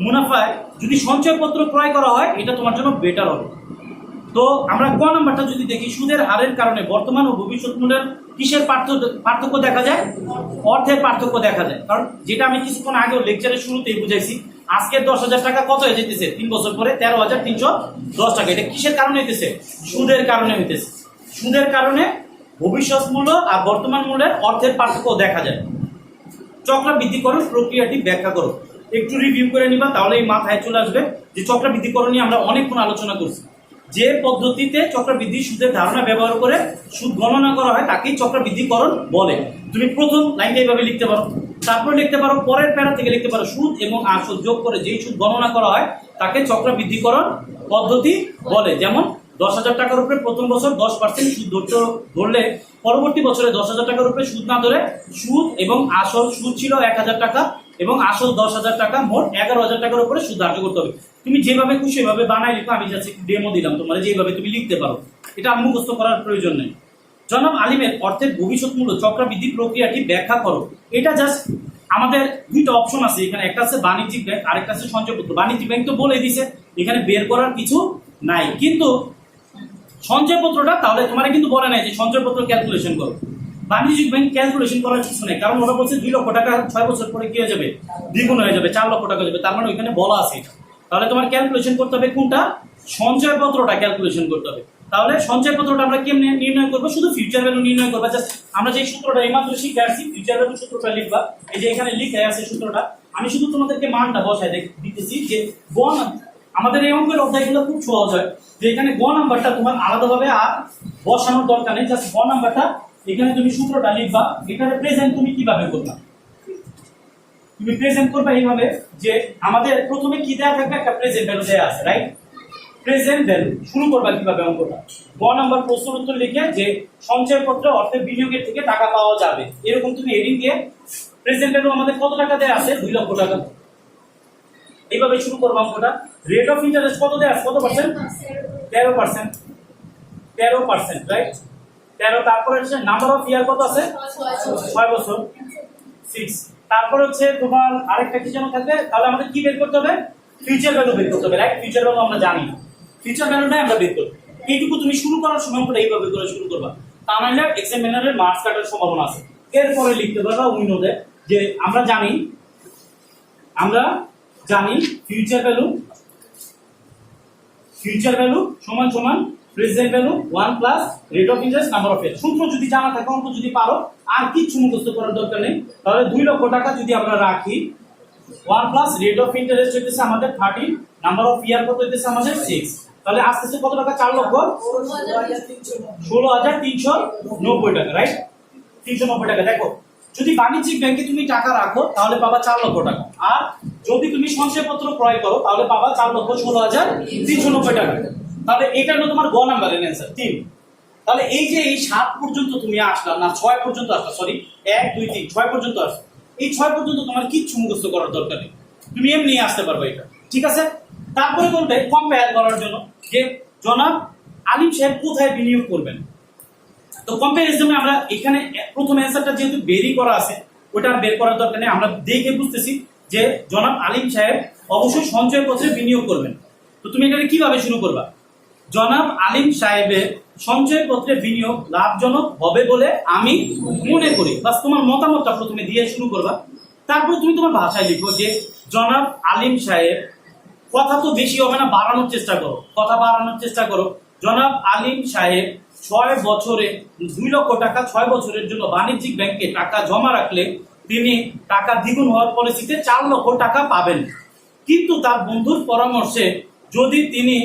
মুনাফায় যদি সঞ্চয়পত্র ক্রয় করা হয়, এটা তোমার জন্য বেটার হবে। তো আমরা ক নাম্বারটা যদি দেখি, সুদের হারের কারণে বর্তমান ও ভবিষ্যৎ মূল্যের কিসের পার্থক্য দেখা যায়, অর্থের পার্থক্য দেখা যায়। কারণ যেটা আমি কিছুক্ষণ আগেও লেকচারের শুরুতেই বুঝাইছি, আজকে 10,000 টাকা কত হয়ে যেতেছে, 3 বছর পরে 13,310 টাকা। এটা কিসের কারণে হইতেছে, সুদের কারণে হইতেছে। সুদের কারণে ভবিষ্যৎ মূল্য আর বর্তমান মূল্যের অর্থের পার্থক্য দেখা যায়। চক্রবৃদ্ধিকরণ প্রক্রিয়াটি ব্যাখ্যা করো। একটু রিভিউ করে নিবা, তাহলে এই মাথায় চলে আসবে যে চক্রবৃদ্ধিকরণ নিয়ে আমরা অনেকক্ষণ আলোচনা করছি। যে পদ্ধতিতে চক্রবৃদ্ধি সুদের ধারণা ব্যবহার করে সুদ গণনা করা হয় তাকেই চক্রবৃদ্ধিকরণ বলে। তুমি প্রথম লাইনটা এইভাবে লিখতে পারো, তারপর লিখতে পারো, পরের প্যারা থেকে লিখতে পারো, সুদ এবং আসল যোগ করে যেই সুদ গণনা করা হয় তাকে চক্রবৃদ্ধিকরণ পদ্ধতি বলে। যেমন 10,000 টাকার উপরে প্রথম বছর 10% সুদ ধরলে পরবর্তী বছরে 10,000 টাকার উপরে সুদ না ধরে সুদ এবং আসল, সুদ ছিল 1,000 টাকা এবং আসল 10,000 টাকা, মোট 11,000 টাকার উপরে সুদ ধার্য করতে হবে। তুমি যেভাবে খুশি এভাবে বানাই লিখো, আমি যাচ্ছি ডেমো দিলাম তোমার, যেভাবে তুমি লিখতে পারো, এটা মুখস্থ করার প্রয়োজন নেই। জনাব আলিমের অর্থের ভবিষ্যৎ মূল্য চক্রবৃদ্ধি প্রক্রিয়াটি ব্যাখ্যা করো। এটা জাস্ট আমাদের দুইটা অপশন আছে এখানে, একটা আছে বাণিজ্যিক ব্যাংক, আরেকটা আছে সঞ্চয়পত্র। বাণিজ্যিক ব্যাংক তো বলে দিছে, এখানে বের করার কিছু নাই, কিন্তু সঞ্চয়পত্রটা তাহলে তোমার কিন্তু বলে নাই যে সঞ্চয়পত্র ক্যালকুলেশন করো। বাণিজ্যিক ব্যাংক ক্যালকুলেশন করার কিছু নেই, কারণ ওরা বলছে 2 লক্ষ টাকা 6 বছর পরে কি হয়ে যাবে, দ্বিগুণ হয়ে যাবে, 4 লক্ষ টাকা হয়ে যাবে। তার মানে ওইখানে বলা আছে। তাহলে তোমার ক্যালকুলেশন করতে হবে কোনটা, সঞ্চয়পত্রটা ক্যালকুলেশন করতে হবে। তাহলে সঞ্চয়পত্রটা আমরা কেমনে নির্ণয় করবো, শুধু ফিউচার ভ্যালু নির্ণয় করবো। জাস্ট আমরা যে সূত্রটা এইমাত্র শিখে আসছি, ফিউচার ভ্যালু সূত্রটা লিখবা, এই যে এখানে লিখে আছে সূত্রটা, আমি শুধু তোমাদেরকে মানটা বসায় দিতেছি যে আমাদের এই অঙ্কের অধ্যায়গুলো খুব সহজ হয়, যে এখানে গ নাম্বারটা তোমার আলাদাভাবে আর বসানোর দরকার নেই, জাস্ট গ নাম্বারটা এখানে তুমি সূত্রটা লিখবা। এখানে প্রেজেন্ট তুমি কিভাবে করবা, তুমি প্রেজেন্ট করবা এইভাবে যে আমাদের প্রথমে কি দেয়া থাকবে, একটা প্রেজেন্ট ভ্যালু দেয়া আছে, রাইট? প্রেজেন্ট ভ্যালু শুরু করবা কিভাবে অঙ্কটা, গ নাম্বার প্রশ্নের উত্তর লিখে যে সঞ্চয়পত্র অর্থে বিনিয়োগের থেকে টাকা পাওয়া যাবে, এরকম তুমি হেডিং দিয়ে প্রেজেন্ট ভ্যালু আমাদের কত টাকা দেয়া আছে, 2 লক্ষ টাকা, এইভাবে শুরু করবা অঙ্কটা। রেট অফ ইন্টারেস্ট কত দেয়া আছে, কত পার্সেন্ট, 13%, 13%, রাইট? 13। তারপরে হচ্ছে নাম্বার অফ ইয়ার কত আছে, 6 বছর, 6। তারপর হচ্ছে তোমার আরেকটা কি যেন থাকবে, তাহলে আমাদের কি বের করতে হবে, ফিউচার ভ্যালু বের করতে হবে, রাইট? ফিউচার ভ্যালু আমরা জানি না, ফিউচার ভ্যালুটাই আমরা বের করব। এইটুকু তুমি শুরু করার সময় অঙ্কটা এইভাবে করে শুরু করবা, তা নাহলে এক্সামিনারের মার্কস কাটার সম্ভাবনা আছে। এরপরে লিখতে পারবা উইনোতে যে আমরা জানি ফিউচার ভ্যালু সমান সমান present value 1 plus rate of interest number of year. সূত্র যদি জানা থাকে, অঙ্ক যদি পারো, আর কিছু মুখস্থ করার দরকার নেই। তাহলে 2 লক্ষ টাকা যদি আমরা রাখি, 1 প্লাস রেট অফ ইন্টারেস্ট হইতেছে আমাদের 30, নাম্বার অফ ইয়ার কত হইতেছে আমাদের 6, তাহলে আসতেছে কত টাকা, 4 লক্ষ 16,390 টাকা, রাইট? 390 টাকা। দেখো, যদি বাণিজ্যিক ব্যাংকে তুমি টাকা রাখো তাহলে পাবা 4 লক্ষ টাকা, আর যদি তুমি সঞ্চয়পত্র ক্রয় করো তাহলে পাবা 4,16,390 টাকা। তাহলে এটা হলো তোমার গ নাম্বারের অ্যান্সার 3। তাহলে এই যে এই 7 পর্যন্ত তুমি আসলা না, 6 পর্যন্ত আসলা, সরি 1 2 3 6 পর্যন্ত আসলা, এই 6 পর্যন্ত তোমার কিচ্ছু মুখস্থ করার দরকার নেই, তুমি এমনি আসতে পারবে এটা, ঠিক আছে? তারপরে বলবে কম্পেয়ার করার জন্য যে জনাব আলিম সাহেব কোথায় বিনিয়োগ করবেন। তো কম্পারিজনে আমরা এখানে প্রথম অ্যান্সারটা যেহেতু বেরি করা আছে, ওটা বের করার দরকার নেই, আমরা দেখে বুঝতেছি যে জনাব আলিম সাহেব অবশ্যই সঞ্চয়পত্রে বিনিয়োগ করবেন। তো তুমি এটাকে কিভাবে শুরু করবা, জনাব আলিম সাহেবের সঞ্চয়পত্রে বিনিয়োগ লাভজনক হবে বলে আমি মনে করি, বাস তোমার মতামতটা প্রথমে দিয়ে শুরু করবা। তারপর তুমি তোমার ভাষায় লিখো যে জনাব আলিম সাহেব, কথা তো বেশি হবে না, বাড়ানোর চেষ্টা করো, কথা বাড়ানোর চেষ্টা করো। জনাব আলিম সাহেব 6 বছরে 2 লক্ষ টাকা 6 বছরের জন্য বাণিজ্যিক ব্যাংকে টাকা জমা রাখলে তিনি টাকা দ্বিগুণ হওয়ার পলিসিতে 4 লক্ষ টাকা পাবেন, কিন্তু তার বন্ধুর পরামর্শে যদি তিনি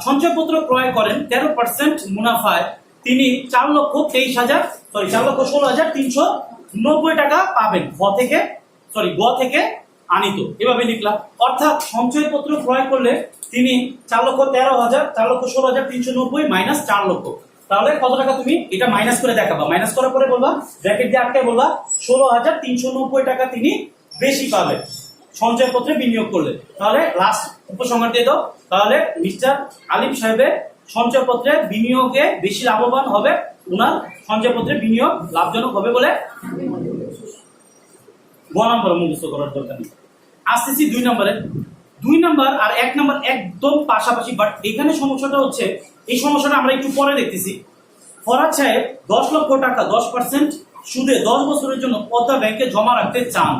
সঞ্চয়পত্র ক্রয় করেন 13% মুনাফায় তিনি 4,16,390 টাকা পাবেন। গ থেকে আনিত, এভাবে লিখলাম। অর্থাৎ সঞ্চয়পত্র ক্রয় করলে তিনি 4,16,390 মাইনাস 4 লক্ষ, তাহলে কত টাকা তুমি এটা মাইনাস করে দেখাবা। মাইনাস করার পরে বলবা, ব্র্যাকেট দিয়ে আটকে বলবা 16,390 টাকা তিনি বেশি পাবেন সঞ্চয়পত্রে বিনিয়োগ করলে। তাহলে লাস্ট উপসংহার দিয়ে দাও, তাহলে মিস্টার আলিম সাহেবের সঞ্চয়পত্রে বিনিয়োগে বেশি লাভবান হবে, ওনার সঞ্চয়পত্রে বিনিয়োগ লাভজনক হবে বলে। গ নম্বর মুখস্থ করার দরকার নেই। আসতেছি 2 নম্বরে। 2 নম্বর আর 1 নম্বর একদম পাশাপাশি, বাট এখানে সমস্যাটা হচ্ছে, এই সমস্যাটা আমরা একটু পরে দেখতেছি। ফরহাদ সাহেব 10 লক্ষ টাকা 10% সুদে 10 বছরের জন্য পদ্মা ব্যাংকে জমা রাখতে চান।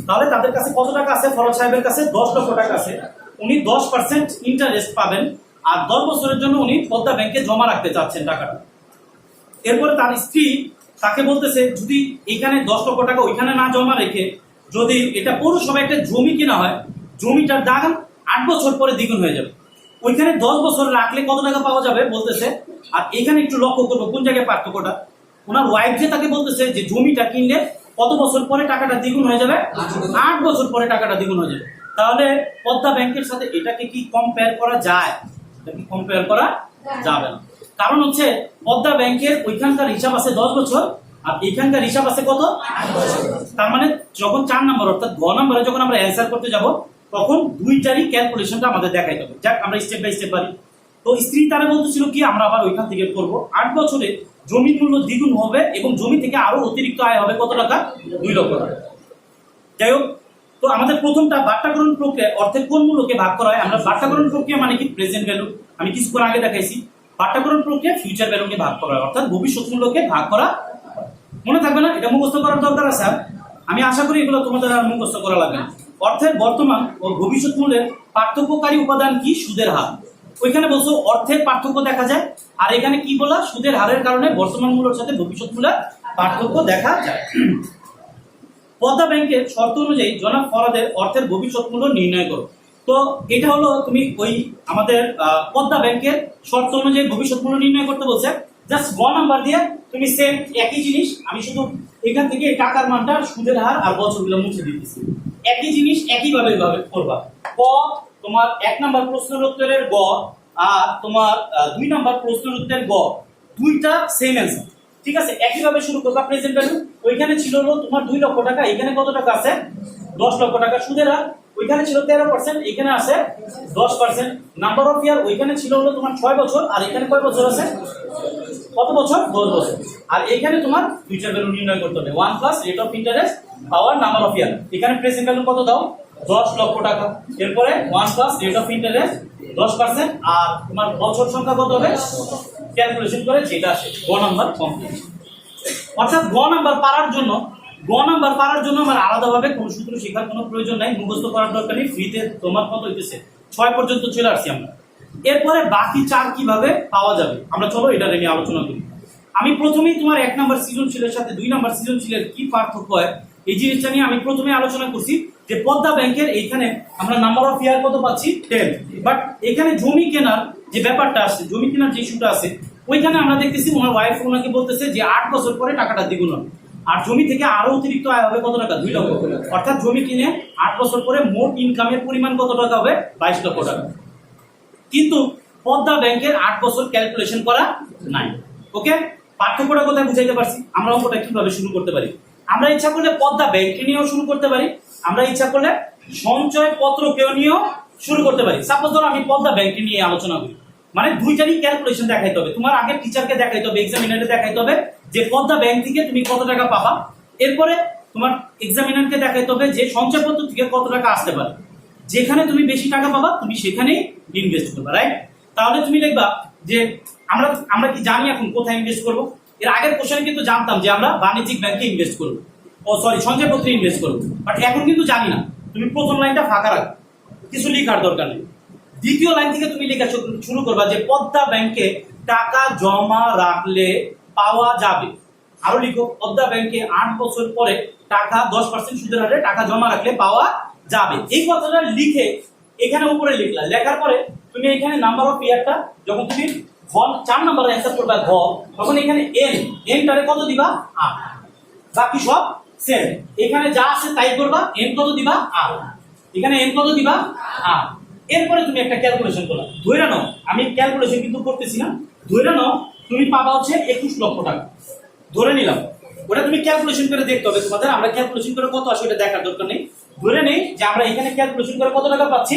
তাহলে তাদের কাছে কত টাকা আছে, ফরহাদ সাহেবের কাছে 10 লক্ষ টাকা আছে, উনি 10% ইন্টারেস্ট পাবেন, আর 10 বছরের জন্য উনি পদ্মা ব্যাংকে জমা রাখতে চাচ্ছেন টাকাটা। এরপরে তার স্ত্রী তাকে বলতেছে, যদি এখানে 10 লক্ষ টাকা ওইখানে না জমা রেখে যদি এটা পৌরসভায় একটা জমি কিনা হয়, জমিটার দাম 8 বছর পরে দ্বিগুণ হয়ে যাবে। ওইখানে 10 বছর রাখলে কত টাকা পাওয়া যাবে বলতেছে। আর এখানে একটু লক্ষ্য করবো কোন জায়গায় পার্থক্যটা, ওনার ওয়াইফ যে তাকে বলতেছে যে জমিটা কিনলে কত বছর পরে টাকাটা দ্বিগুণ হয়ে যাবে, 8 বছর পরে টাকাটা দ্বিগুণ হয়ে যাবে। তাহলে পদ্মা ব্যাংকের সাথে এটাকে কি কম্পেয়ার করা যায়? এটা কি কম্পেয়ার করা যাবে না। কারণ হচ্ছে পদ্মা ব্যাংকের ওইখানকার হিসাব আছে 10 বছর আর এখানকার হিসাব আছে কত? 8 বছর। তার মানে যখন 4 নম্বর অর্থাৎ গ নম্বরে যখন আমরা অ্যান্সার করতে যাব তখন দুইটারই ক্যালকুলেশনটা আমাদের দেখাইতে হবে। যাক আমরা স্টেপ বাই স্টেপ পারি। তো স্ত্রী তারা বলতেছিল কি আমরা আবার ওইখান থেকে করব 8 বছরে জমির মূল্য দ্বিগুণ হবে এবং জমি থেকে আরো অতিরিক্ত আয় হবে কত টাকা? 2 লক্ষ টাকা। যাই হোক, তো আমাদের প্রথমটা বাট্টাকরণ প্রক্রিয়া অর্থের কোন মূল্যকে ভাগ করা হয়? আমরা বাট্টাকরণ প্রক্রিয়া মানে কি প্রেজেন্ট ভ্যালু, আমি কিছুক্ষণ আগে দেখাইছি। বাট্টাকরণ প্রক্রিয়া ফিউচার ভ্যালুকে ভাগ করা হয় অর্থাৎ ভবিষ্যৎ মূল্যকে ভাগ করা। মনে থাকবে না? এটা মুখস্থ করার দরকার আছে। আমি আশা করি এগুলো তোমাদের আর মুখস্থ করা লাগবে না। অর্থের বর্তমান ও ভবিষ্যৎ মূল্যের পার্থক্যকারী উপাদান কি? সুদের হার। ওইখানে বলছো অর্থের পার্থক্য দেখা যায় আর এখানে কি বলা? সুদের হারের কারণে বর্তমান মূল্যের সাথে ভবিষ্যৎ মূল্যের পার্থক্য দেখা যায়। পদ্মা ব্যাংকের শর্ত অনুযায়ী জনাব ফরাদের অর্থের ভবিষ্যৎ মূল্য নির্ণয় করো। তো এটা হলো তুমি ওই আমাদের পদ্মা ব্যাংকের শর্ত অনুযায়ী ভবিষ্যৎ মূল্য নির্ণয় করতে বলছে। জাস্ট গ নাম্বার দিয়ে তুমি সেম একই জিনিস, আমি শুধু এখান থেকে টাকার মানটা সুদের হার আর বছরগুলো মুছে দিতেছি। একই জিনিস একইভাবে করবা। ক তোমার 1 নাম্বার প্রশ্নের উত্তরের গ আর তোমার 2 নাম্বার প্রশ্নের উত্তরের গ, দুইটা সেম অ্যান্সার। ঠিক আছে, একইভাবে শুরু করবা। প্রেজেন্ট ভ্যালু ওইখানে ছিল হলো তোমার 2 লক্ষ টাকা, এখানে কত টাকা আছে? 10 লক্ষ টাকা। সুদের হার ওইখানে ছিল 13%, এখানে আছে 10%। নাম্বার অফ ইয়ার ওইখানে ছিল হলো তোমার 6 বছর আর এখানে কয় বছর আছে? কত বছর? 10 বছর। আর এখানে তোমার ফিউচার ভ্যালু নির্ণয় করতে হবে 1 plus rate of interest power number of year. এখানে প্রেজেন্ট ভ্যালু কত দাও? 10 লক্ষ টাকা। এরপরে 1 প্লাস রেট অফ ইন্টারেস্ট 10% আর তোমার বছর সংখ্যা কত হবে ক্যালকুলেশন করে যেটা আসে। গ নাম্বার কমপ্লিট। অর্থাৎ গ নাম্বার পারার জন্য আমার আলাদাভাবে কোন সূত্র শেখার কোনো প্রয়োজন নাই, মুখস্থ করার দরকার নেই। ফ্রিতে তোমার কত হইতেছে 6 পর্যন্ত চলে আসছি আমরা। এরপরে বাকি 4 কিভাবে পাওয়া যাবে আমরা চলো এটা নিয়ে আলোচনা করি। আমি প্রথমেই তোমার 1 নাম্বার সৃজনশীলের সাথে 2 নাম্বার সৃজনশীলের কি পার্থক্য হয় এই জিনিসটা নিয়ে আমি প্রথমে আলোচনা করছি যে পদ্মা ব্যাংকের এইখানে আমরা নাম্বার অফ ইয়ার কত পাচ্ছি? 10। বাট এখানে জমি কেনার যে ব্যাপারটা আছে, জমি কেনার যে ইস্যুটা আছে, ওইখানে আমরা দেখতেছি ওনার ওয়াইফ ওনাকে বলতেছে যে 8 বছর পরে টাকাটা দ্বিগুণ হবে আর জমি থেকে আরো অতিরিক্ত আয় হবে কত টাকা? 2 লক্ষ টাকা। অর্থাৎ জমি কিনে 8 বছর পরে মোট ইনকামের পরিমাণ কত টাকা হবে? 22 লক্ষ টাকা। কিন্তু পদ্মা ব্যাংকের 8 বছর ক্যালকুলেশন করা নাই। ওকে, পার্থক্যটা কোথায় বুঝাইতে পারছি? আমরা অঙ্কটা কিভাবে শুরু করতে পারি? আমরা ইচ্ছা করলে পদ্মা ব্যাংকে নিয়েও শুরু করতে পারি, আমরা ইচ্ছা করলে সঞ্চয় পত্রকেও নিয়েও শুরু করতে পারি। সাপোজ ধরো আমি পদ্মা ব্যাংকে নিয়ে আলোচনা করি, মানে দুইটারই ক্যালকুলেশন দেখাইতে হবে। তোমার আগে টিচারকে দেখাইতে হবে, এক্সামিনারকে দেখাইতে হবে যে পদ্মা ব্যাংক থেকে তুমি কত টাকা পাবা। এরপরে তোমার এক্সামিনারকে দেখাইতে হবে যে সঞ্চয়পত্র থেকে কত টাকা আসতে পারে। যেখানে তুমি বেশি টাকা পাবা তুমি সেখানেই ইনভেস্ট করবা, রাইট? তাহলে তুমি লিখবা যে আমরা কি জানি এখন কোথায় ইনভেস্ট করব? এর আগের কোশ্চেনে কিন্তু জানতাম যে আমরা বাণিজ্যিক ব্যাংকে ইনভেস্ট করব, সঞ্চয়পত্রে ইনভেস্ট করব। বাট এখন কিন্তু জানি না। তুমি প্রথম লাইনটা ফাঁকা রাখো, কিছু লেখার দরকার নেই। দ্বিতীয় লাইন থেকে তুমি লেখা শুরু করবা যে পদ্মা ব্যাংকে টাকা জমা রাখলে পাওয়া যাবে। আরো লিখো পদ্মা ব্যাংকে 8 বছর পরে টাকা 10% সুদের হারে টাকা জমা রাখলে পাওয়া যাবে। এই কথাটা লিখে এখানে উপরে লিখলা। লেখার পরে তুমি এখানে নাম্বার অফ ইয়ারটা যখন তুমি 4 নাম্বার অ্যান্সার করবা ঘ, তখন এখানে এনটারে কত দিবা? 8। বাকি সব সেম। এখানে যা আছে তাই করবা। এন কত দিবা? 8। এখানে এন কত দিবা? 8। এরপরে তুমি একটা ক্যালকুলেশন করলা। ধরে নাও আমি ক্যালকুলেশন কিন্তু করতেছি না, ধরে নাও তুমি পাবা হচ্ছে 21 লক্ষ টাকা। ধরে নিলাম, ওটা তুমি ক্যালকুলেশন করে দেখতে হবে তোমাদের। আমরা ক্যালকুলেশন করে কত আসে ওটা দেখার দরকার নেই। ধরে নেই যে আমরা এখানে ক্যালকুলেশন করে কত টাকা পাচ্ছি?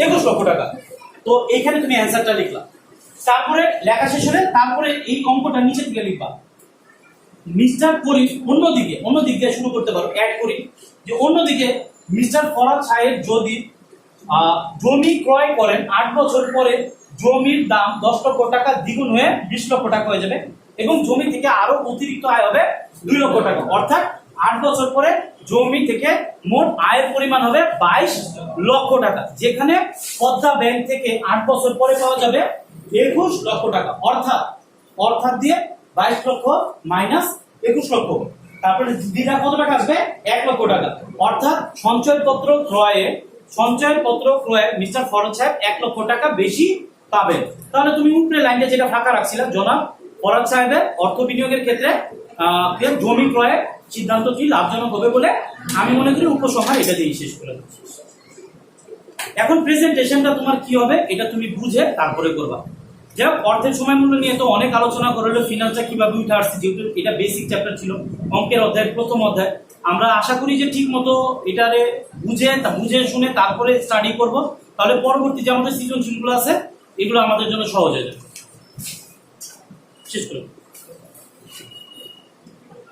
21 লক্ষ টাকা। তো এইখানে তুমি অ্যান্সারটা লিখলা। তারপরে লেখা শেষ হলে তারপরে এই অঙ্কটা নিচে থেকে লিখবা। মিস্টার করি অন্য দিক দিয়ে শুরু করতে পারো। অ্যাড করি যে অন্যদিকে মিস্টার ফরাদ সাহেব যদি জমি ক্রয় করেন 8 বছর পরে জমির দাম 10 লক্ষ টাকা দ্বিগুণ হয়ে 20 লক্ষ টাকা হয়ে যাবে এবং জমি থেকে আরো অতিরিক্ত আয় হবে 2 লক্ষ টাকা। অর্থাৎ 8 বছর পরে জমি থেকে মোট আয়ের পরিমাণ হবে 22 লক্ষ টাকা, যেখানে পদ্মা ব্যাংক থেকে 8 বছর পরে পাওয়া যাবে 21 লক্ষ টাকা। অর্থাৎ দিয়ে 22 লক্ষ মাইনাস 21 লক্ষ, তারপরে দ্বিধা কত টাকা আসবে? 1 লক্ষ টাকা। অর্থাৎ সঞ্চয়পত্র ক্রয়ে মিস্টার ফরদ সাহেব 1 লক্ষ টাকা বেশি পাবেন। তাহলে তুমি উপরে লাইনে যেটা ফাঁকা রাখছিলা, জনাব ফরদ সাহেবের অর্থ বিনিয়োগের ক্ষেত্রে জমি ক্রয়ের সিদ্ধান্তটি লাভজনক হবে বলে আমি মনে করি উপসংহার এটা দিয়ে শেষ করে দিচ্ছি। এখন প্রেজেন্টেশনটা তোমার কি হবে এটা তুমি বুঝে তারপরে করবা। যাই হোক, অর্থের সময় মূল্য নিয়ে তো অনেক আলোচনা করা হলো, ফিনান্সটা কিভাবে উঠে আসছে, যেহেতু এটা বেসিক চ্যাপ্টার ছিল, অঙ্কের অধ্যায় প্রথম অধ্যায়। আমরা আশা করি যে ঠিক মতো এটারে বুঝে শুনে তারপরে স্টাডি করব, তাহলে পরবর্তী যে আমাদের সৃজনশীলগুলো আছে এগুলো আমাদের জন্য সহজ হয়ে যাবে। শেষ করুন।